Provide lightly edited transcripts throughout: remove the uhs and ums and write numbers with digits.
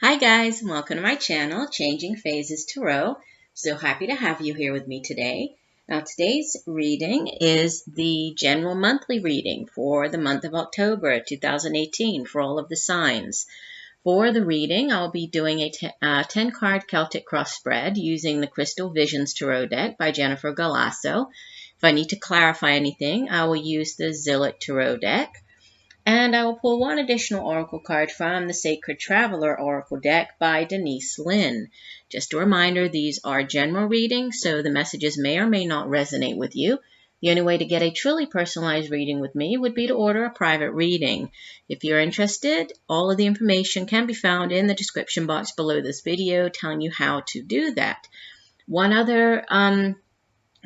Hi guys, and welcome to my channel, Changing Phases Tarot. So happy to have you here with me today. Now today's reading is the general monthly reading for the month of October 2018 for all of the signs. For the reading, I'll be doing a 10-card Celtic cross spread using the Crystal Visions Tarot deck by Jennifer Galasso. If I need to clarify anything, I will use the Zillich Tarot deck. And I will pull one additional oracle card from the Sacred Traveler Oracle deck by Denise Linn. Just a reminder, these are general readings, so the messages may or may not resonate with you. The only way to get a truly personalized reading with me would be to order a private reading. If you're interested, all of the information can be found in the description box below this video telling you how to do that. One other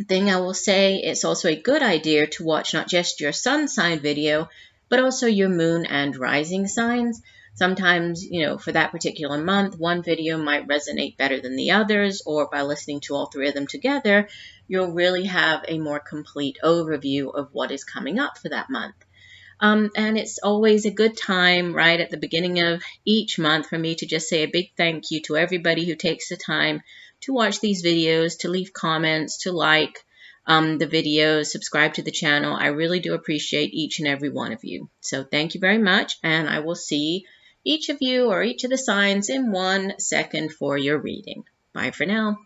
thing I will say, it's also a good idea to watch not just your sun sign video, but also your moon and rising signs. Sometimes, for that particular month, one video might resonate better than the others, or by listening to all three of them together, you'll really have a more complete overview of what is coming up for that month. And it's always a good time, right, at the beginning of each month for me to just say a big thank you to everybody who takes the time to watch these videos, to leave comments, to like the videos, subscribe to the channel. I really do appreciate each and every one of you. So thank you very much, and I will see each of you or each of the signs in 1 second for your reading. Bye for now.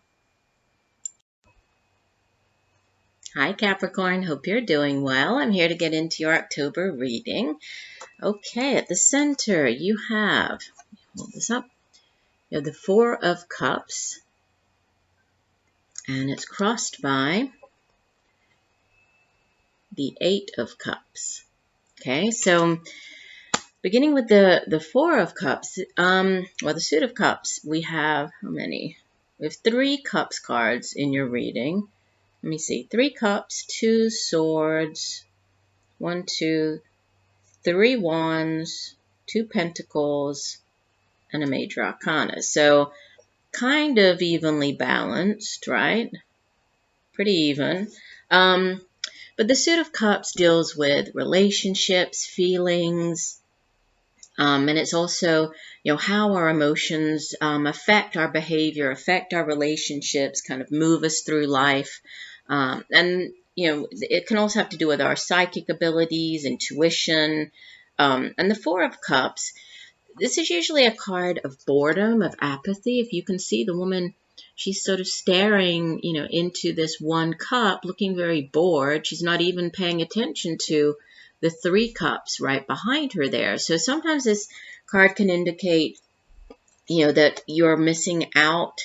Hi Capricorn, hope you're doing well. I'm here to get into your October reading. Okay, at the center you have, hold this up, you have the Four of Cups, and it's crossed by the Eight of Cups. Okay, so beginning with the Four of Cups, the Suit of Cups, we have how many? We have 3 Cups cards in your reading. Let me see, 3 Cups, 2 Swords, 1, 2, 3 Wands, 2 Pentacles, and a Major Arcana. So kind of evenly balanced, right? Pretty even. But the Suit of Cups deals with relationships, feelings, and it's also, how our emotions affect our behavior, affect our relationships, kind of move us through life. And, it can also have to do with our psychic abilities, intuition. And the Four of Cups, this is usually a card of boredom, of apathy. If you can see the woman, she's sort of staring, into this one cup, looking very bored. She's not even paying attention to the 3 cups right behind her there. So sometimes this card can indicate, that you're missing out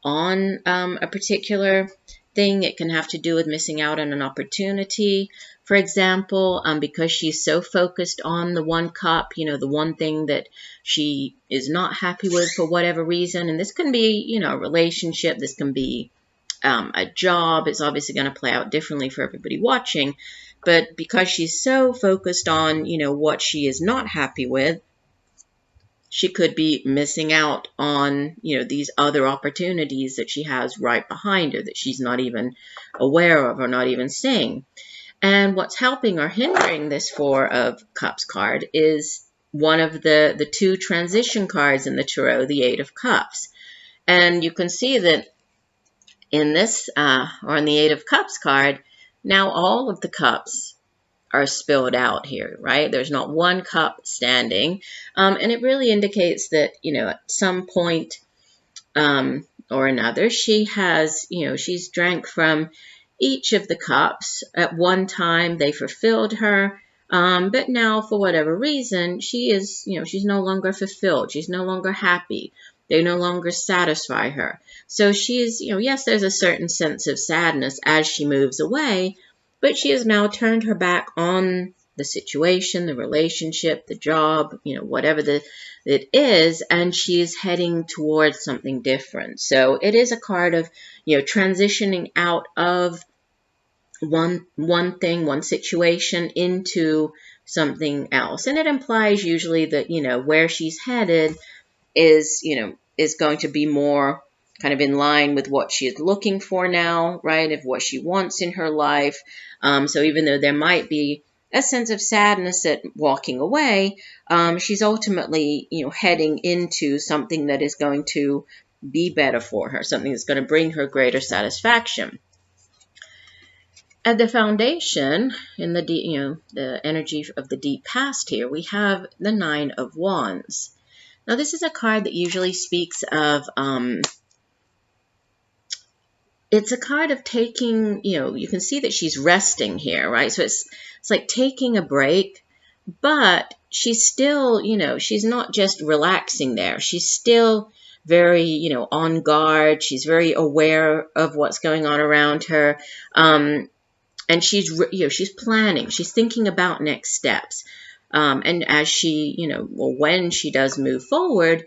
on a particular thing. It can have to do with missing out on an opportunity. For example, because she's so focused on the 1 cup, the one thing that she is not happy with for whatever reason. And this can be, a relationship. This can be a job. It's obviously going to play out differently for everybody watching. But because she's so focused on, what she is not happy with, she could be missing out on, these other opportunities that she has right behind her that she's not even aware of or not even seeing. And what's helping or hindering this Four of Cups card is one of the 2 transition cards in the tarot, the Eight of Cups. And you can see that in this, or in the Eight of Cups card, now all of the cups are spilled out here, right? There's not 1 cup standing. And it really indicates that, at some point or another, she has, she's drank from each of the cups. At one time, they fulfilled her. But now, for whatever reason, she is, she's no longer fulfilled. She's no longer happy. They no longer satisfy her. So she's, yes, there's a certain sense of sadness as she moves away, but she has now turned her back on the situation, the relationship, the job, whatever it is, and she's heading towards something different. So it is a card of, transitioning out of one thing, one situation into something else. And it implies usually that, where she's headed is, is going to be more kind of in line with what she is looking for now, right, of what she wants in her life. So even though there might be a sense of sadness at walking away. She's ultimately, heading into something that is going to be better for her, something that's going to bring her greater satisfaction. At the foundation, in the energy of the deep past here, we have the Nine of Wands. Now, this is a card that usually speaks of, it's a card of taking, you can see that she's resting here, right? So it's like taking a break, but she's still, she's not just relaxing there. She's still very, on guard. She's very aware of what's going on around her. And she's planning, she's thinking about next steps. And as she, when she does move forward,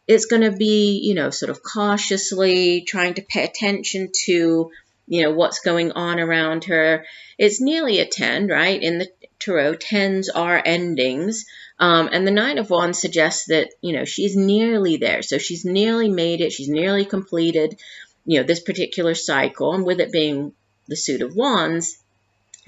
it's going to be, sort of cautiously trying to pay attention to, what's going on around her. It's nearly a 10, right? In the tarot, 10s are endings. And the Nine of Wands suggests that, she's nearly there. So she's nearly made it. She's nearly completed, this particular cycle. And with it being the suit of Wands,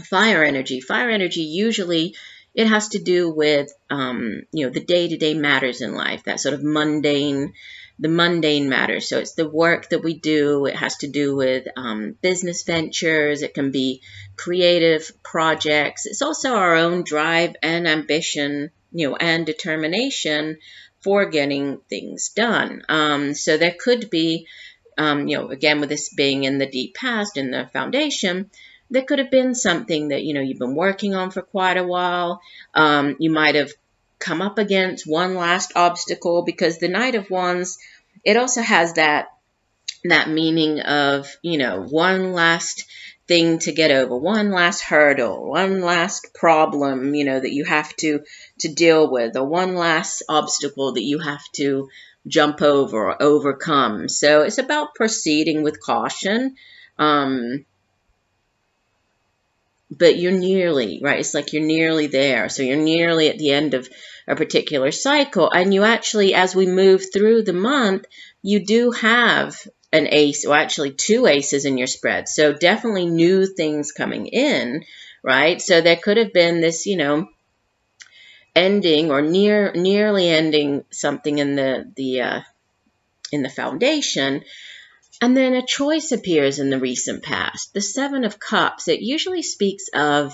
fire energy. Fire energy, usually it has to do with, the day-to-day matters in life, that sort of mundane matters. So it's the work that we do. It has to do with business ventures. It can be creative projects. It's also our own drive and ambition, and determination for getting things done. So there could be, again, with this being in the deep past, in the foundation, there could have been something that, you've been working on for quite a while. You might have come up against one last obstacle, because the Knight of Wands, it also has that meaning of, one last thing to get over, one last hurdle, one last problem, that you have to deal with, or one last obstacle that you have to jump over or overcome. So it's about proceeding with caution. But you're nearly, right? It's like you're nearly there. So you're nearly at the end of a particular cycle. And you actually, as we move through the month, you do have an ace, or actually 2 aces in your spread. So definitely new things coming in, right? So there could have been this, ending or nearly ending something in the foundation. And then a choice appears in the recent past. The Seven of Cups, it usually speaks of,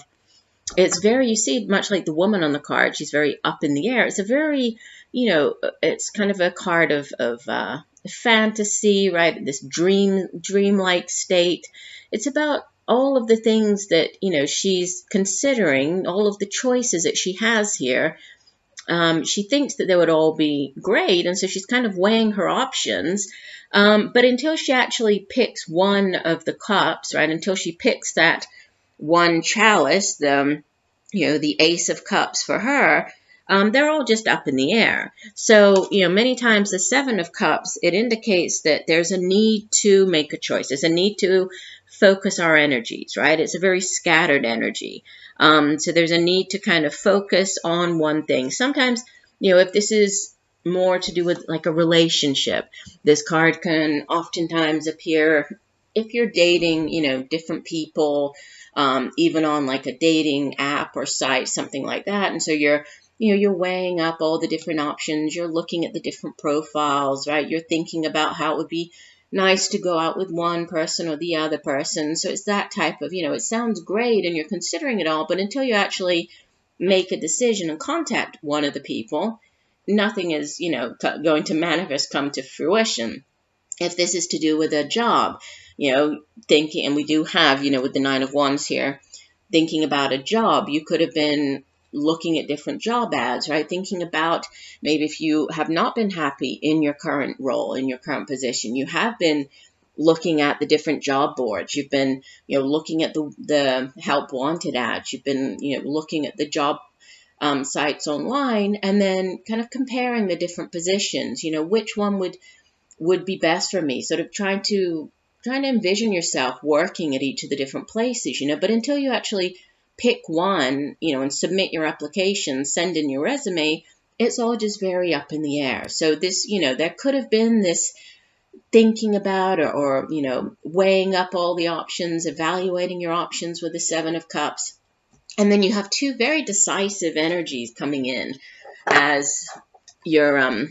it's very, you see, much like the woman on the card, she's very up in the air. It's a very, it's kind of a card of fantasy, right? This dreamlike state. It's about all of the things that, she's considering, all of the choices that she has here. She thinks that they would all be great, and so she's kind of weighing her options. But until she actually picks one of the cups, right, until she picks that one chalice, the Ace of Cups for her, they're all just up in the air. So, many times the Seven of Cups, it indicates that there's a need to make a choice. There's a need to focus our energies, right? It's a very scattered energy. So there's a need to kind of focus on one thing. Sometimes, if this is more to do with like a relationship, this card can oftentimes appear if you're dating, different people, even on like a dating app or site, something like that. And so you're weighing up all the different options. You're looking at the different profiles, right? You're thinking about how it would be nice to go out with one person or the other person. So it's that type of, it sounds great and you're considering it all, but until you actually make a decision and contact one of the people, nothing is, going to manifest, come to fruition. If this is to do with a job, thinking, and we do have, with the Nine of Wands here, thinking about a job, you could have been looking at different job ads, right? Thinking about maybe if you have not been happy in your current role, in your current position, you have been looking at the different job boards. You've been, looking at the help wanted ads. You've been, looking at the job sites online, and then kind of comparing the different positions, which one would be best for me, sort of trying to envision yourself working at each of the different places, but until you actually pick one, and submit your application, send in your resume, it's all just very up in the air. So this, there could have been this thinking about or weighing up all the options, evaluating your options with the Seven of Cups. And then you have two very decisive energies coming in as your,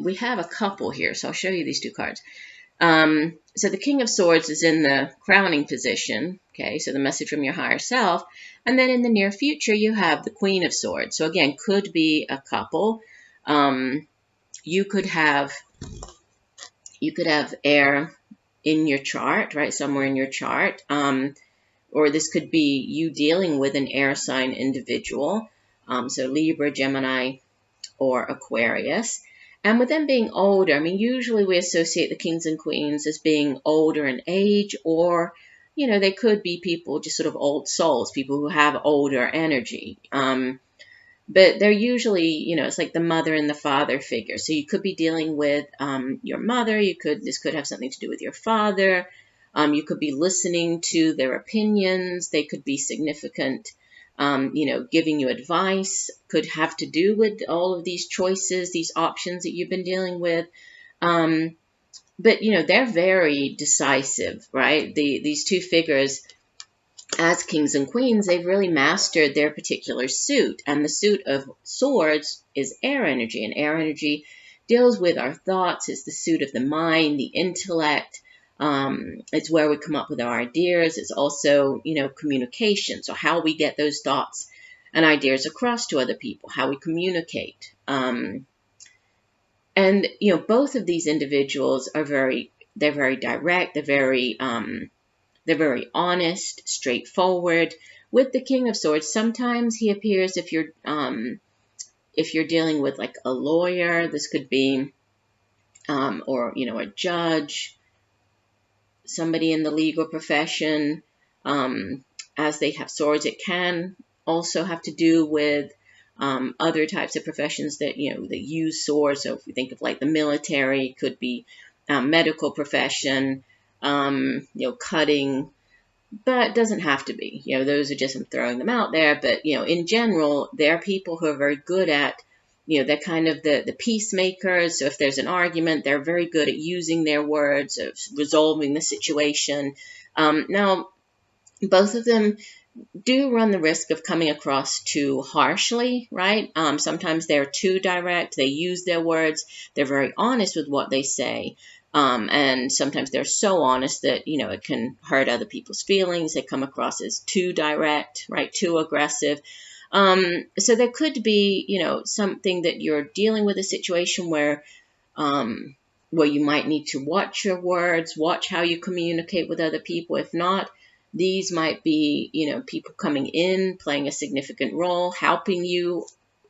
we have a couple here, so I'll show you these two cards. So the King of Swords is in the crowning position, okay, so the message from your higher self. And then in the near future, you have the Queen of Swords. So again, could be a couple. You could have air in your chart, right, somewhere in your chart. Or this could be you dealing with an air sign individual. So Libra, Gemini, or Aquarius. And with them being older, I mean, usually we associate the kings and queens as being older in age, or, you know, they could be people, just sort of old souls, people who have older energy. But they're usually, you know, it's like the mother and the father figure. So you could be dealing with your mother. This could have something to do with your father. You could be listening to their opinions. They could be significant. You know, giving you advice, could have to do with all of these choices, these options that you've been dealing with. But, you know, they're very decisive, right? These two figures, as kings and queens, they've really mastered their particular suit. And the suit of swords is air energy. And air energy deals with our thoughts. It's the suit of the mind, the intellect. It's where we come up with our ideas. It's also, you know, communication. So how we get those thoughts and ideas across to other people, how we communicate. And, you know, both of these individuals are they're very direct. They're very honest, straightforward. With the King of Swords, sometimes he appears, if you're dealing with like a lawyer, this could be, or, you know, a judge, somebody in the legal profession, as they have swords. It can also have to do with other types of professions that, you know, that use swords. So if we think of like the military, it could be medical profession, you know, cutting, but it doesn't have to be. You know, those are just, I'm throwing them out there. But, you know, in general, there are people who are very good at, you know, they're kind of the peacemakers. So if there's an argument, they're very good at using their words, of resolving the situation. Now, both of them do run the risk of coming across too harshly, right? Sometimes they're too direct. They use their words. They're very honest with what they say. And sometimes they're so honest that, you know, it can hurt other people's feelings. They come across as too direct, right? Too aggressive. So there could be, you know, something that you're dealing with, a situation where you might need to watch your words, watch how you communicate with other people. If not, these might be, you know, people coming in, playing a significant role, helping you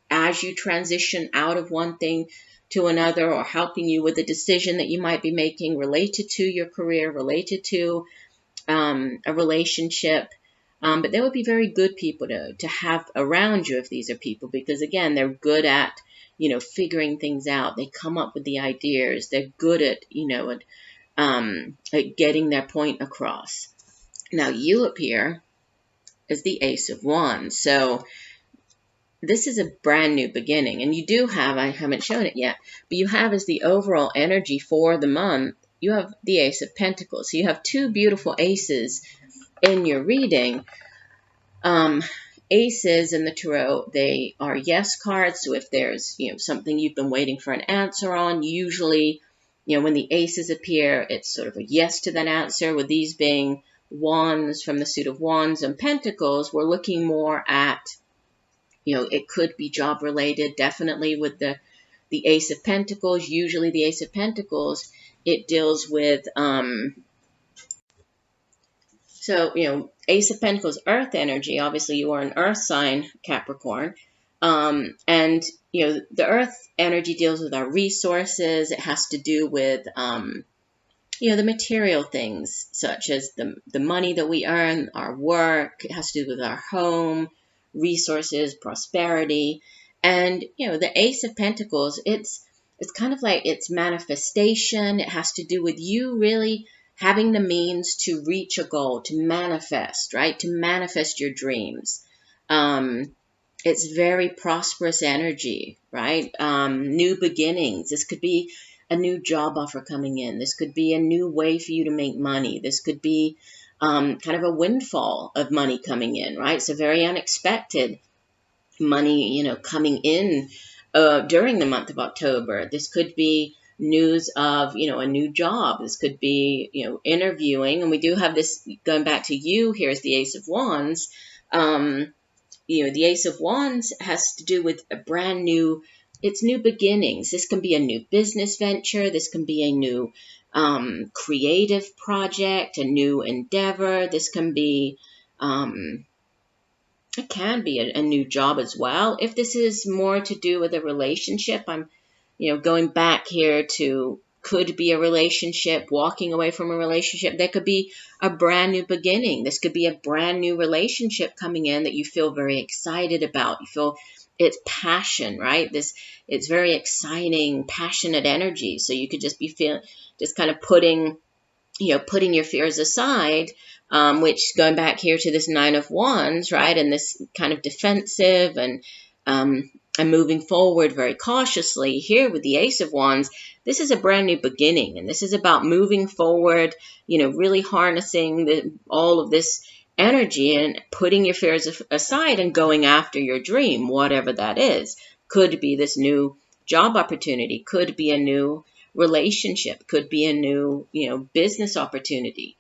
as you transition out of one thing to another, or helping you with a decision that you might be making related to your career, related to a relationship. But they would be very good people to have around you if these are people, because again, they're good at, you know, figuring things out. They come up with the ideas. They're good at, you know, at getting their point across. Now you appear as the Ace of Wands. So this is a brand new beginning, and you do have, I haven't shown it yet, but you have as the overall energy for the month, you have the Ace of Pentacles. So you have two beautiful aces in your reading. Aces in the tarot, they are yes cards. So if there's, you know, something you've been waiting for an answer on, usually, you know, when the aces appear, it's sort of a yes to that answer. With these being wands from the suit of Wands and Pentacles, we're looking more at, you know, it could be job related, definitely with the Ace of Pentacles. Usually the Ace of Pentacles, it deals with, so, you know, Ace of Pentacles, earth energy. Obviously, you are an earth sign, Capricorn. And, you know, the earth energy deals with our resources. It has to do with, you know, the material things, such as the money that we earn, our work. It has to do with our home, resources, prosperity. And, you know, the Ace of Pentacles, it's kind of like it's manifestation. It has to do with you really having the means to reach a goal, to manifest, right? To manifest your dreams. It's very prosperous energy, right? New beginnings. This could be a new job offer coming in. This could be a new way for you to make money. This could be, kind of a windfall of money coming in, right? So very unexpected money, coming in during the month of October. This could be news of, a new job. This could be, interviewing. And we do have this going back to you. Here's the Ace of Wands. The Ace of Wands has to do with a brand new, it's new beginnings. This can be a new business venture. This can be a new creative project, a new endeavor. This can be, it can be a new job as well. If this is more to do with a relationship, I'm, going back here to could be a relationship, walking away from a relationship. There could be a brand new beginning. This could be a brand new relationship coming in that you feel very excited about. You feel it's passion, right? It's very exciting, passionate energy. So you could just be just kind of putting your fears aside, which going back here to this Nine of Wands, right? And this kind of defensive and moving forward very cautiously. Here with the Ace of Wands, this is a brand new beginning, and this is about moving forward, really harnessing all of this energy and putting your fears aside and going after your dream, whatever that is. Could be this new job opportunity, could be a new relationship, could be a new, business opportunity.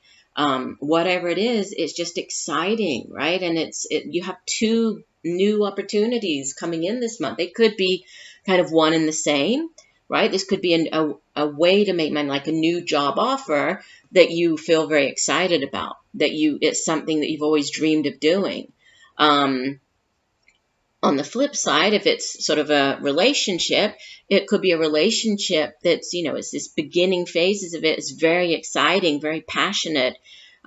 Whatever it is, it's just exciting, right? And you have two new opportunities coming in this month. They could be kind of one and the same, right? This could be a way to make money, like a new job offer that you feel very excited about, it's something that you've always dreamed of doing. On the flip side, if it's sort of a relationship, it could be a relationship that's, it's this beginning phases of it. It's very exciting, very passionate.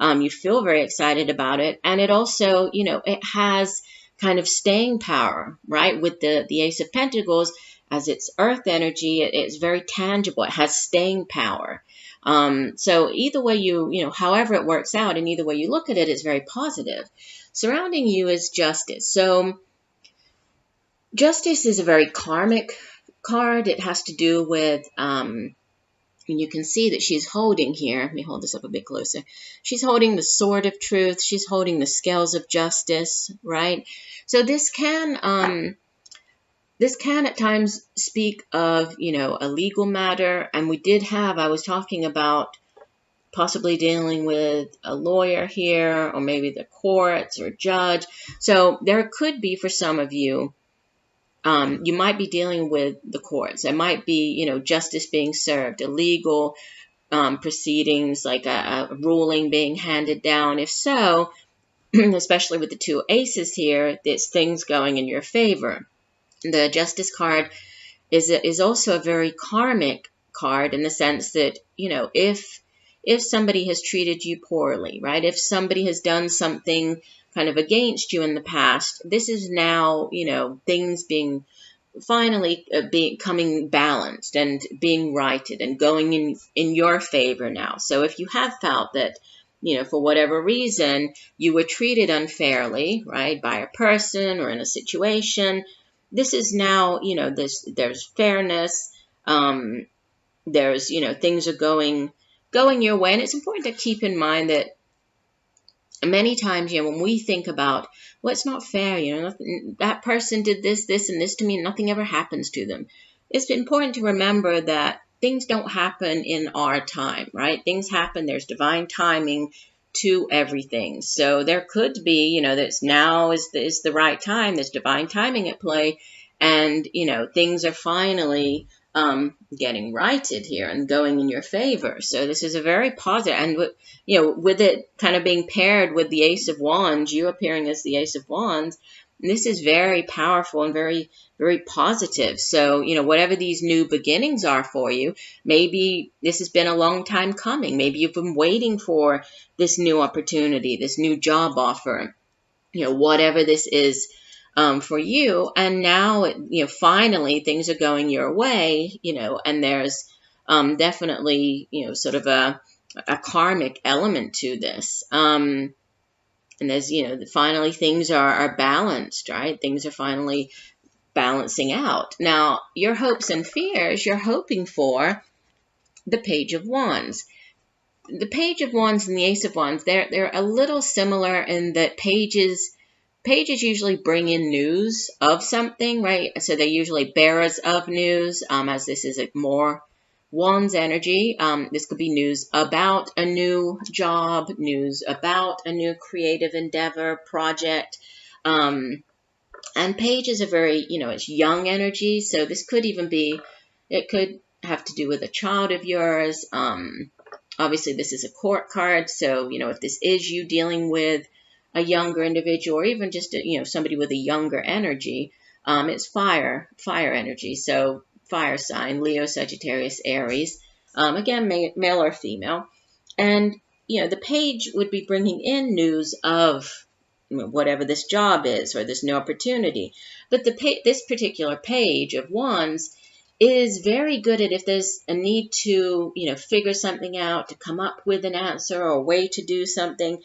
You feel very excited about it. And it also, it has kind of staying power, right? With the Ace of Pentacles, as it's earth energy, it's very tangible. It has staying power. So either way however it works out, and either way you look at it, it's very positive. Surrounding you is justice. So justice is a very karmic card. It has to do with, and you can see that she's holding here. Let me hold this up a bit closer. She's holding the sword of truth. She's holding the scales of justice, right? So this can at times speak of, a legal matter. And I was talking about possibly dealing with a lawyer here, or maybe the courts or judge. So there could be, for some of you, you might be dealing with the courts. There might be, justice being served, illegal proceedings, like a ruling being handed down. If so, especially with the two aces here, there's things going in your favor. The Justice card is also a very karmic card in the sense that, if somebody has treated you poorly, right? If somebody has done something kind of against you in the past, this is now, things being finally becoming balanced and being righted and going in your favor now. So if you have felt that, for whatever reason, you were treated unfairly, right, by a person or in a situation, this is now, there's fairness, there's, things are going your way. And it's important to keep in mind that many times, when we think about, well, it's not fair, that person did this, and this to me, nothing ever happens to them. It's important to remember that things don't happen in our time, right? Things happen, there's divine timing to everything. So there could be, that now is the right time, there's divine timing at play, and, things are finally getting righted here and going in your favor. So this is a very positive, and with it kind of being paired with the Ace of Wands, you appearing as the Ace of Wands, this is very powerful and very, very positive. So, whatever these new beginnings are for you, maybe this has been a long time coming. Maybe you've been waiting for this new opportunity, this new job offer, whatever this is for you. And now, finally things are going your way, and there's definitely, sort of a karmic element to this. And there's, finally things are balanced, right? Things are finally balancing out. Now, your hopes and fears, you're hoping for the Page of Wands. the Page of Wands and the Ace of Wands, they're a little similar in that pages usually bring in news of something, right? So they're usually bearers of news, as this is a more Wands energy. This could be news about a new job, news about a new creative endeavor, project. And Page is a very, it's young energy. So this could even be, it could have to do with a child of yours. Obviously, this is a court card. So, if this is you dealing with a younger individual, or even just, somebody with a younger energy, it's fire energy. So fire sign, Leo, Sagittarius, Aries, again, male or female. And, the Page would be bringing in news of whatever this job is or this new opportunity. But this particular Page of Wands is very good at, if there's a need to, figure something out, to come up with an answer or a way to do something.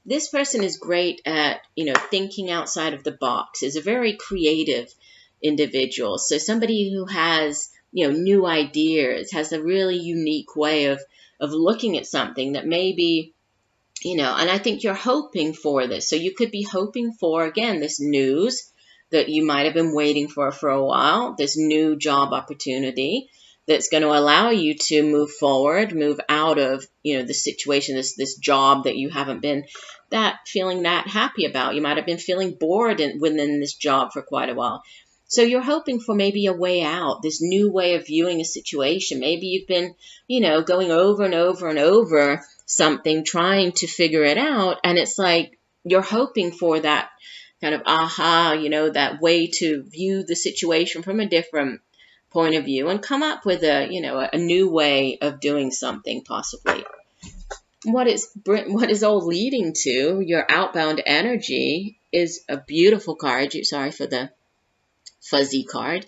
This person is great at, thinking outside of the box, is a very creative individual. So somebody who has, new ideas, has a really unique way of looking at something that maybe, and I think you're hoping for this. So you could be hoping for, again, this news that you might have been waiting for a while, this new job opportunity that's going to allow you to move forward, move out of, the situation, this job that you haven't been feeling that happy about. You might have been feeling bored within this job for quite a while. So you're hoping for maybe a way out, this new way of viewing a situation. Maybe you've been, going over and over and over something, trying to figure it out. And it's like you're hoping for that kind of aha, that way to view the situation from a different point of view and come up with a new way of doing something, possibly. What is all leading to, your outbound energy, is a beautiful card. Sorry for the fuzzy card,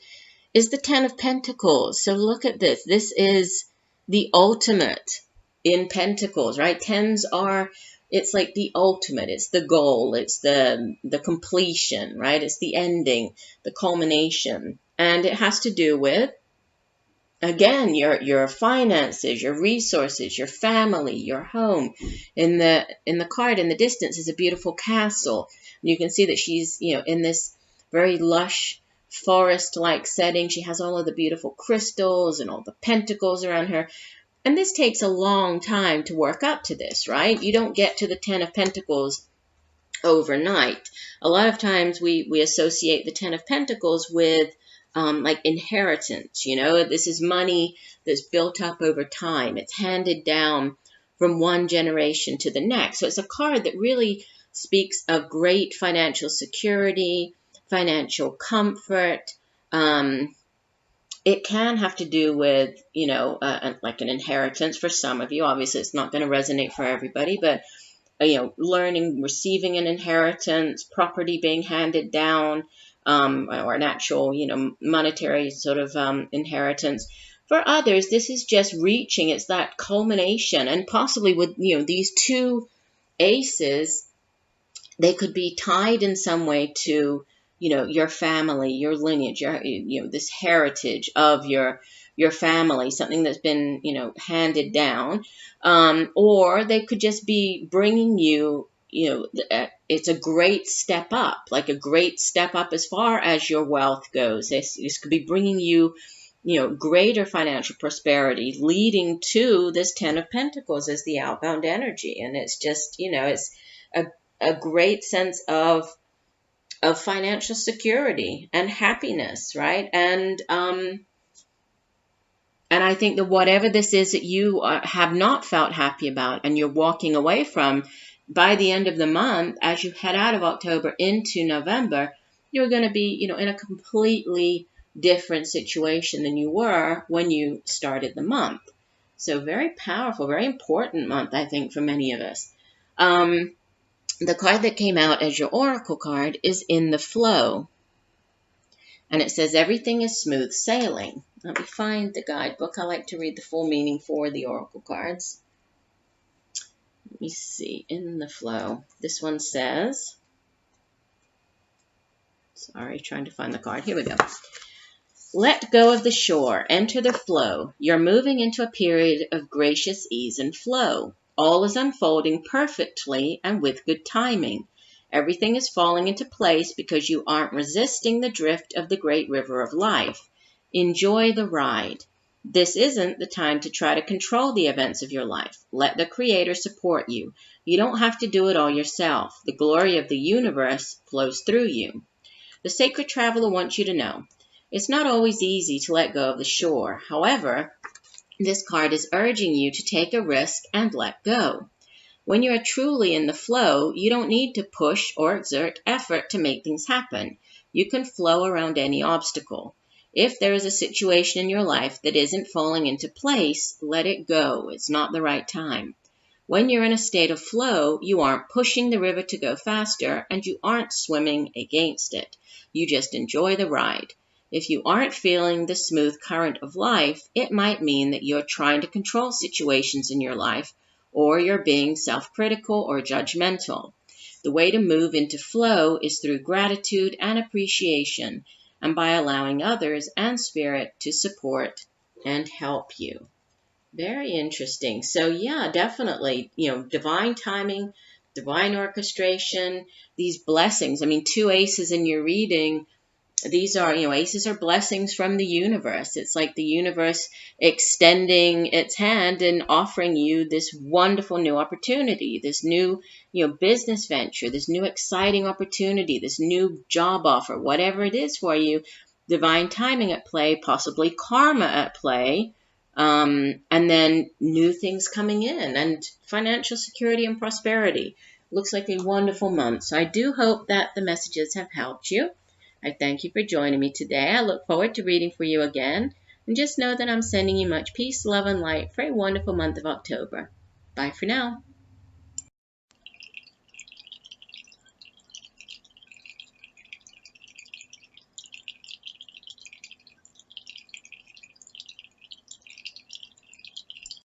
is the Ten of Pentacles. So look at this. This is the ultimate in Pentacles, right? Tens are, it's like the ultimate. It's the goal. It's the completion, right? It's the ending, the culmination. And it has to do with, again, your finances, your resources, your family, your home. In the card in the distance is a beautiful castle. You can see that she's, in this very lush forest-like setting. She has all of the beautiful crystals and all the pentacles around her. And this takes a long time to work up to this, right? You don't get to the Ten of Pentacles overnight. A lot of times we associate the Ten of Pentacles with like inheritance. This is money that's built up over time. It's handed down from one generation to the next. So it's a card that really speaks of great financial security, financial comfort. It can have to do with, like an inheritance for some of you. Obviously, it's not going to resonate for everybody, but, learning, receiving an inheritance, property being handed down, or an actual, monetary sort of inheritance. For others, this is just reaching. It's that culmination. And possibly with, these two aces, they could be tied in some way to, your family, your lineage, this heritage of your family, something that's been, handed down. Or they could just be bringing you, it's a great step up, like a great step up as far as your wealth goes. This could be bringing you, greater financial prosperity, leading to this Ten of Pentacles as the outbound energy. And it's just, it's a great sense of financial security and happiness, right? And I think that whatever this is that you have not felt happy about and you're walking away from, by the end of the month, as you head out of October into November, you're going to be, in a completely different situation than you were when you started the month. So very powerful, very important month, I think, for many of us. The card that came out as your oracle card is In the Flow. And it says, everything is smooth sailing. Let me find the guidebook. I like to read the full meaning for the oracle cards. Let me see. In the Flow. This one says, sorry, trying to find the card. Here we go. Let go of the shore, enter the flow. You're moving into a period of gracious ease and flow. All is unfolding perfectly and with good timing. Everything is falling into place because you aren't resisting the drift of the great river of life. Enjoy the ride. This isn't the time to try to control the events of your life. Let the Creator support you. You don't have to do it all yourself. The glory of the universe flows through you. The Sacred Traveler wants you to know, it's not always easy to let go of the shore. However, this card is urging you to take a risk and let go. When you are truly in the flow, you don't need to push or exert effort to make things happen. You can flow around any obstacle. If there is a situation in your life that isn't falling into place, let it go. It's not the right time. When you're in a state of flow, you aren't pushing the river to go faster, and you aren't swimming against it. You just enjoy the ride. If you aren't feeling the smooth current of life, it might mean that you're trying to control situations in your life, or you're being self-critical or judgmental. The way to move into flow is through gratitude and appreciation, and by allowing others and spirit to support and help you. Very interesting. So yeah, definitely, divine timing, divine orchestration, these blessings. I mean, 2 aces in your reading. These are, aces are blessings from the universe. It's like the universe extending its hand and offering you this wonderful new opportunity, this new, business venture, this new exciting opportunity, this new job offer, whatever it is for you. Divine timing at play, possibly karma at play, and then new things coming in, and financial security and prosperity. Looks like a wonderful month. So I do hope that the messages have helped you. I thank you for joining me today. I look forward to reading for you again. And just know that I'm sending you much peace, love, and light for a wonderful month of October. Bye for now.